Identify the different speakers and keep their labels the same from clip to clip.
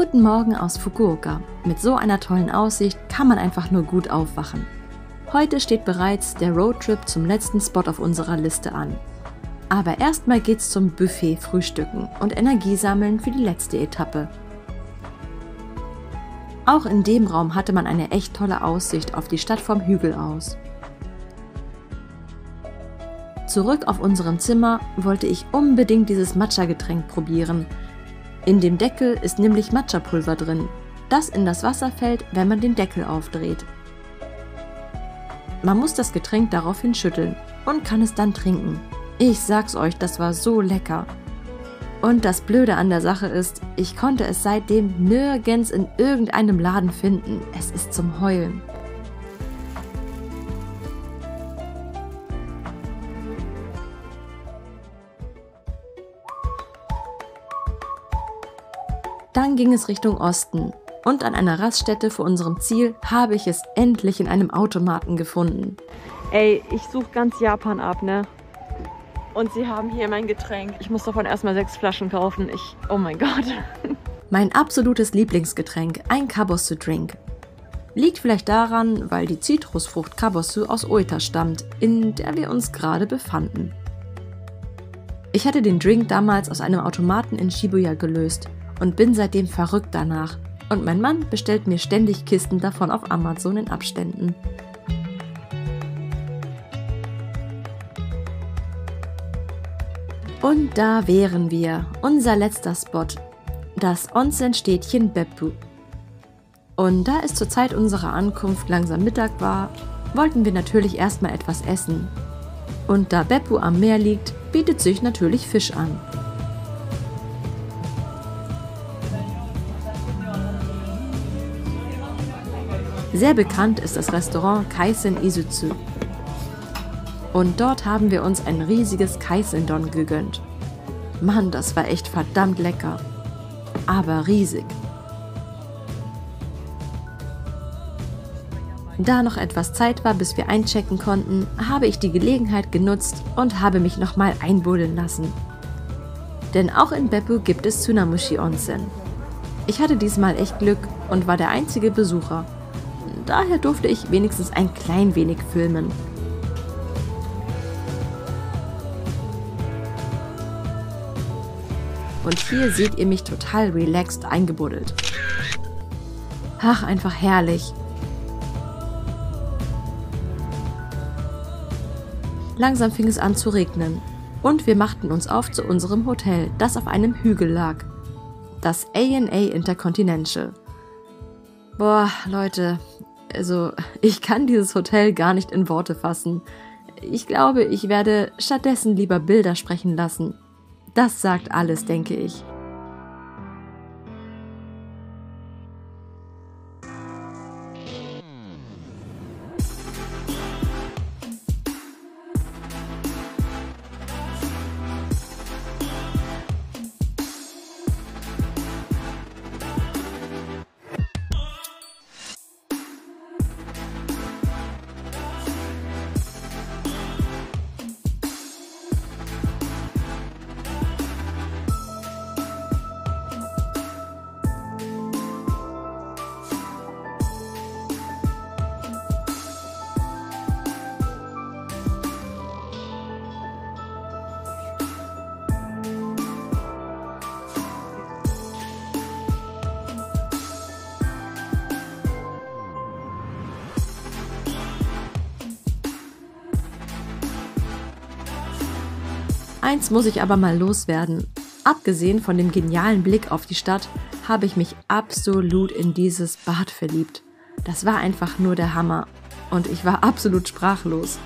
Speaker 1: Guten Morgen aus Fukuoka. Mit so einer tollen Aussicht kann man einfach nur gut aufwachen. Heute steht bereits der Roadtrip zum letzten Spot auf unserer Liste an. Aber erstmal geht's zum Buffet frühstücken und Energie sammeln für die letzte Etappe. Auch in dem Raum hatte man eine echt tolle Aussicht auf die Stadt vom Hügel aus. Zurück auf unserem Zimmer wollte ich unbedingt dieses Matcha-Getränk probieren. In dem Deckel ist nämlich Matcha-Pulver drin, das in das Wasser fällt, wenn man den Deckel aufdreht. Man muss das Getränk daraufhin schütteln und kann es dann trinken. Ich sag's euch, das war so lecker. Und das Blöde an der Sache ist, ich konnte es seitdem nirgends in irgendeinem Laden finden. Es ist zum Heulen. Dann ging es Richtung Osten und an einer Raststätte vor unserem Ziel habe ich es endlich in einem Automaten gefunden.
Speaker 2: Ey, ich suche ganz Japan ab, ne? Und sie haben hier mein Getränk. Ich muss davon erstmal 6 Flaschen kaufen. Oh mein Gott.
Speaker 1: Mein absolutes Lieblingsgetränk, ein Kabosu Drink. Liegt vielleicht daran, weil die Zitrusfrucht Kabosu aus Oita stammt, in der wir uns gerade befanden. Ich hatte den Drink damals aus einem Automaten in Shibuya gelöst und bin seitdem verrückt danach. Und mein Mann bestellt mir ständig Kisten davon auf Amazon in Abständen. Und da wären wir, unser letzter Spot, das Onsen-Städtchen Beppu. Und da es zur Zeit unserer Ankunft langsam Mittag war, wollten wir natürlich erstmal etwas essen. Und da Beppu am Meer liegt, bietet sich natürlich Fisch an. Sehr bekannt ist das Restaurant Kaisen Izutsu. Und dort haben wir uns ein riesiges Kaisendon gegönnt. Mann, das war echt verdammt lecker. Aber riesig. Da noch etwas Zeit war, bis wir einchecken konnten, habe ich die Gelegenheit genutzt und habe mich nochmal einbuddeln lassen. Denn auch in Beppu gibt es Tsunamushi Onsen. Ich hatte diesmal echt Glück und war der einzige Besucher. Daher durfte ich wenigstens ein klein wenig filmen. Und hier seht ihr mich total relaxed eingebuddelt. Ach, einfach herrlich. Langsam fing es an zu regnen und wir machten uns auf zu unserem Hotel, das auf einem Hügel lag. Das ANA Intercontinental. Boah, Leute, also ich kann dieses Hotel gar nicht in Worte fassen. Ich glaube, ich werde stattdessen lieber Bilder sprechen lassen. Das sagt alles, denke ich. Eins muss ich aber mal loswerden. Abgesehen von dem genialen Blick auf die Stadt, habe ich mich absolut in dieses Bad verliebt. Das war einfach nur der Hammer. Und ich war absolut sprachlos.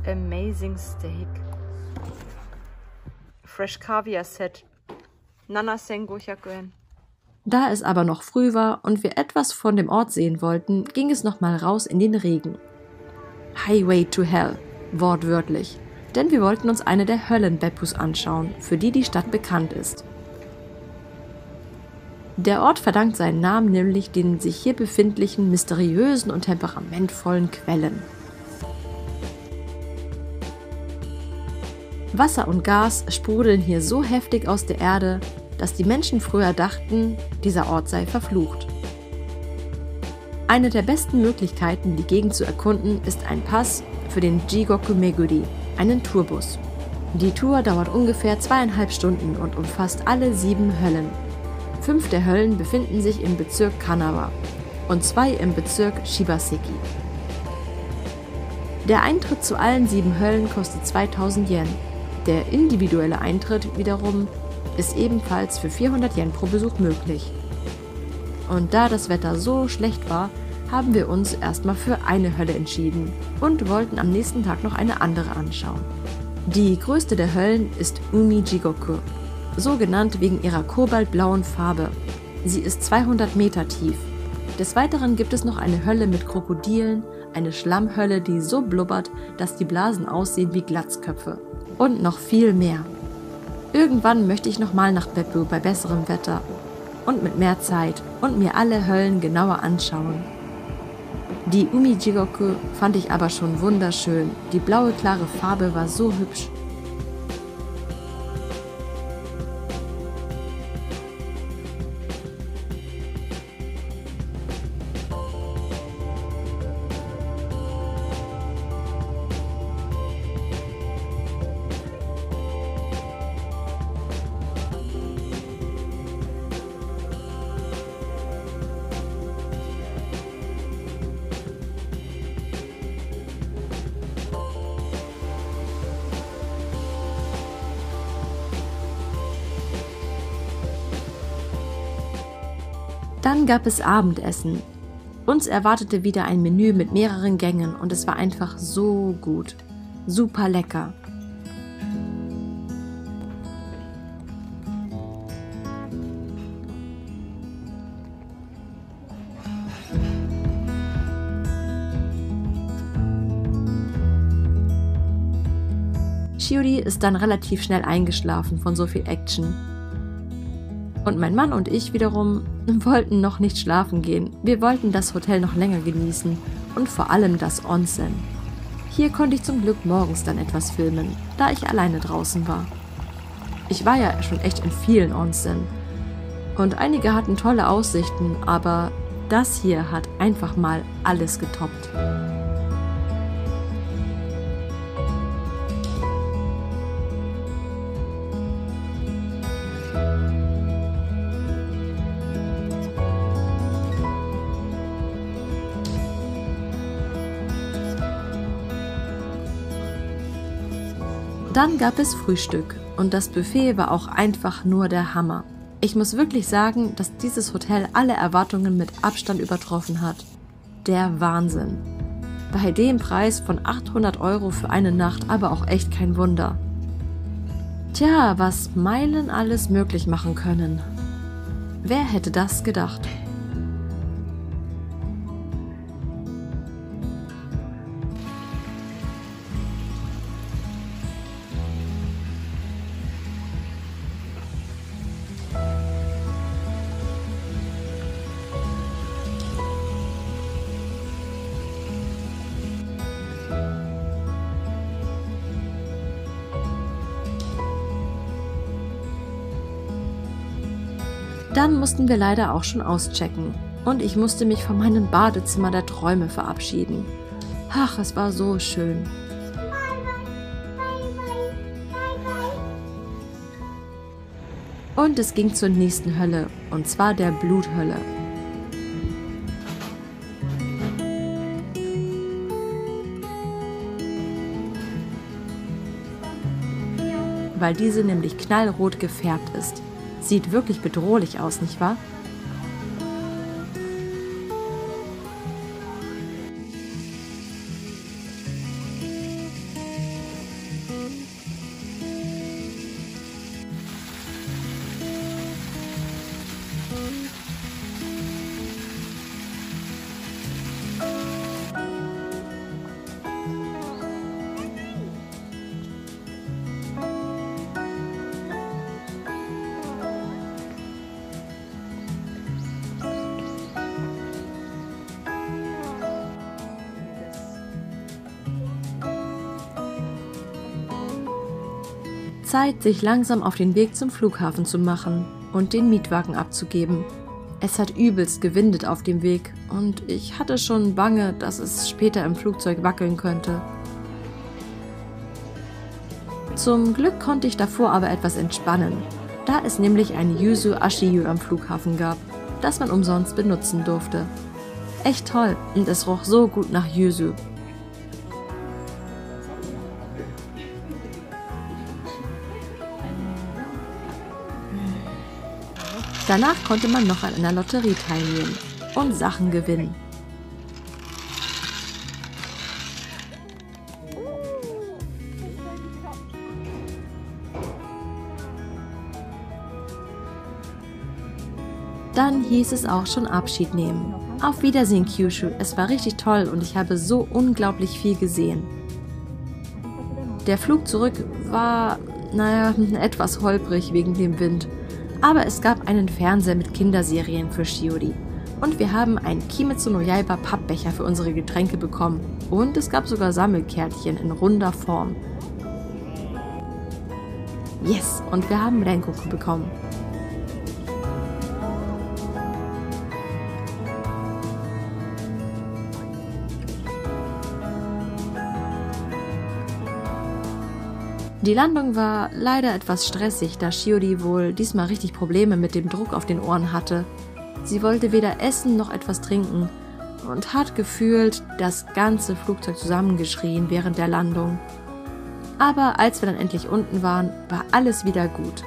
Speaker 2: Amazing Steak. Fresh Caviar Set. 7500 Yen.
Speaker 1: Da es aber noch früh war und wir etwas von dem Ort sehen wollten, ging es nochmal raus in den Regen. Highway to Hell. wortwörtlich, denn wir wollten uns eine der Höllen-Beppus anschauen, für die die Stadt bekannt ist. Der Ort verdankt seinen Namen nämlich den sich hier befindlichen mysteriösen und temperamentvollen Quellen. Wasser und Gas sprudeln hier so heftig aus der Erde, dass die Menschen früher dachten, dieser Ort sei verflucht. Eine der besten Möglichkeiten, die Gegend zu erkunden, ist ein Pass für den Jigoku Meguri, einen Tourbus. Die Tour dauert ungefähr 2,5 Stunden und umfasst alle 7 Höllen. 5 der Höllen befinden sich im Bezirk Kanawa und 2 im Bezirk Shibaseki. Der Eintritt zu allen 7 Höllen kostet 2000 Yen. Der individuelle Eintritt wiederum ist ebenfalls für 400 Yen pro Besuch möglich. Und da das Wetter so schlecht war, haben wir uns erstmal für eine Hölle entschieden und wollten am nächsten Tag noch eine andere anschauen. Die größte der Höllen ist Umi Jigoku, so genannt wegen ihrer kobaltblauen Farbe. Sie ist 200 Meter tief. Des Weiteren gibt es noch eine Hölle mit Krokodilen, eine Schlammhölle, die so blubbert, dass die Blasen aussehen wie Glatzköpfe. Und noch viel mehr. Irgendwann möchte ich nochmal nach Beppu bei besserem Wetter und mit mehr Zeit und mir alle Höllen genauer anschauen. Die Umi Jigoku fand ich aber schon wunderschön. Die blaue klare Farbe war so hübsch. Dann gab es Abendessen. Uns erwartete wieder ein Menü mit mehreren Gängen und es war einfach so gut. Super lecker. Shiori ist dann relativ schnell eingeschlafen von so viel Action. Und mein Mann und ich wiederum wollten noch nicht schlafen gehen. Wir wollten das Hotel noch länger genießen und vor allem das Onsen. Hier konnte ich zum Glück morgens dann etwas filmen, da ich alleine draußen war. Ich war ja schon echt in vielen Onsen und einige hatten tolle Aussichten, aber das hier hat einfach mal alles getoppt. Dann gab es Frühstück und das Buffet war auch einfach nur der Hammer. Ich muss wirklich sagen, dass dieses Hotel alle Erwartungen mit Abstand übertroffen hat. Der Wahnsinn. Bei dem Preis von 800 € für eine Nacht aber auch echt kein Wunder. Tja, was Meilen alles möglich machen können. Wer hätte das gedacht? Dann mussten wir leider auch schon auschecken und ich musste mich von meinem Badezimmer der Träume verabschieden. Ach, es war so schön. Und es ging zur nächsten Hölle, und zwar der Bluthölle. Weil diese nämlich knallrot gefärbt ist. Sieht wirklich bedrohlich aus, nicht wahr? Zeit, sich langsam auf den Weg zum Flughafen zu machen und den Mietwagen abzugeben. Es hat übelst gewindet auf dem Weg und ich hatte schon Bange, dass es später im Flugzeug wackeln könnte. Zum Glück konnte ich davor aber etwas entspannen, da es nämlich ein Yuzu Ashiyu am Flughafen gab, das man umsonst benutzen durfte. Echt toll und es roch so gut nach Yuzu. Danach konnte man noch an einer Lotterie teilnehmen und Sachen gewinnen. Dann hieß es auch schon Abschied nehmen. Auf Wiedersehen, Kyushu. Es war richtig toll und ich habe so unglaublich viel gesehen. Der Flug zurück war, etwas holprig wegen dem Wind. Aber es gab einen Fernseher mit Kinderserien für Shiori. Und wir haben einen Kimetsu no Yaiba Pappbecher für unsere Getränke bekommen. Und es gab sogar Sammelkärtchen in runder Form. Yes, und wir haben Rengoku bekommen. Die Landung war leider etwas stressig, da Shiori wohl diesmal richtig Probleme mit dem Druck auf den Ohren hatte. Sie wollte weder essen noch etwas trinken und hat gefühlt das ganze Flugzeug zusammengeschrien während der Landung. Aber als wir dann endlich unten waren, war alles wieder gut.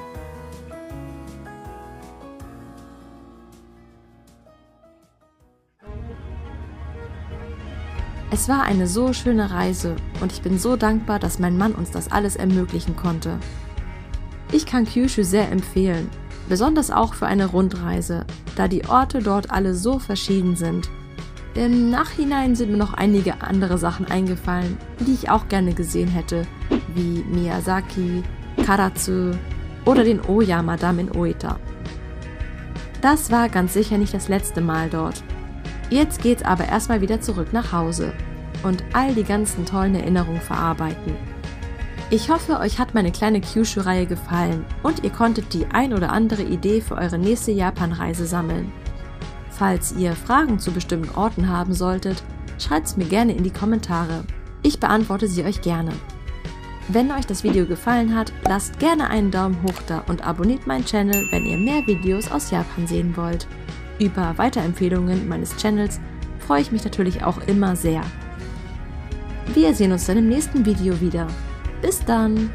Speaker 1: Es war eine so schöne Reise und ich bin so dankbar, dass mein Mann uns das alles ermöglichen konnte. Ich kann Kyushu sehr empfehlen, besonders auch für eine Rundreise, da die Orte dort alle so verschieden sind. Im Nachhinein sind mir noch einige andere Sachen eingefallen, die ich auch gerne gesehen hätte, wie Miyazaki, Karatsu oder den Oyama-Damm in Oita. Das war ganz sicher nicht das letzte Mal dort. Jetzt geht's aber erstmal wieder zurück nach Hause und all die ganzen tollen Erinnerungen verarbeiten. Ich hoffe, euch hat meine kleine Kyushu-Reihe gefallen und ihr konntet die ein oder andere Idee für eure nächste Japan-Reise sammeln. Falls ihr Fragen zu bestimmten Orten haben solltet, schreibt's mir gerne in die Kommentare. Ich beantworte sie euch gerne. Wenn euch das Video gefallen hat, lasst gerne einen Daumen hoch da und abonniert meinen Channel, wenn ihr mehr Videos aus Japan sehen wollt. Über Weiterempfehlungen meines Channels freue ich mich natürlich auch immer sehr. Wir sehen uns dann im nächsten Video wieder. Bis dann!